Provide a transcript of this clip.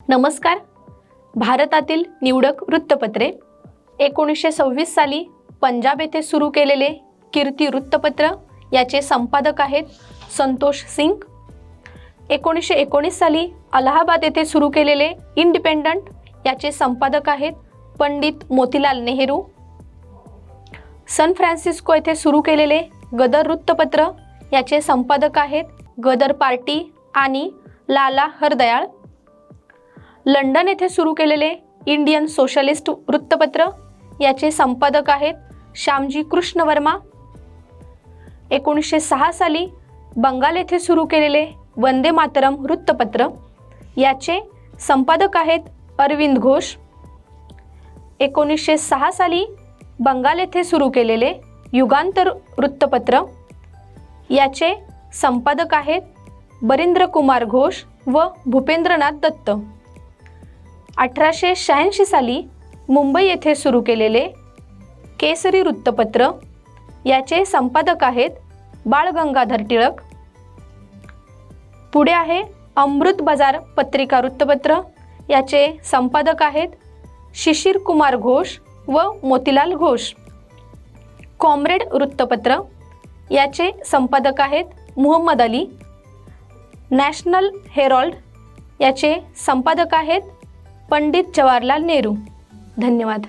नमस्कार. भारतातील निवडक वृत्तपत्रे. 1926 साली पंजाब येथे सुरू केलेले कीर्ती वृत्तपत्र याचे संपादक आहेत संतोष सिंग. 1919 साली अलाहाबाद येथे सुरू केलेले इंडिपेंडंट याचे संपादक आहेत पंडित मोतीलाल नेहरू. सन फ्रान्सिस्को येथे सुरू केलेले गदर वृत्तपत्र याचे संपादक आहेत गदर पार्टी आणि लाला हरदयाळ. लंडन येथे सुरू केलेले इंडियन सोशलिस्ट वृत्तपत्र याचे संपादक आहेत श्यामजी कृष्ण वर्मा. 1906 साली बंगाल येथे सुरू केलेले वंदे मातरम वृत्तपत्र याचे संपादक आहेत अरविंद घोष. 1906 साली बंगाल येथे सुरू केलेले युगांतर वृत्तपत्र याचे संपादक आहेत बरिंद्र कुमार घोष व भूपेंद्रनाथ दत्त. 1886 साली मुंबई येथे सुरू केलेले केसरी वृत्तपत्र याचे संपादक आहेत बाळ गंगाधर टिळक. पुढे आहे अमृत बाजार पत्रिका वृत्तपत्र याचे संपादक आहेत शिशिर कुमार घोष व मोतीलाल घोष. कॉम्रेड वृत्तपत्र याचे संपादक आहेत मुहम्मद अली. नॅशनल हेरॉल्ड याचे संपादक आहेत पंडित जवाहरलाल नेहरू. धन्यवाद.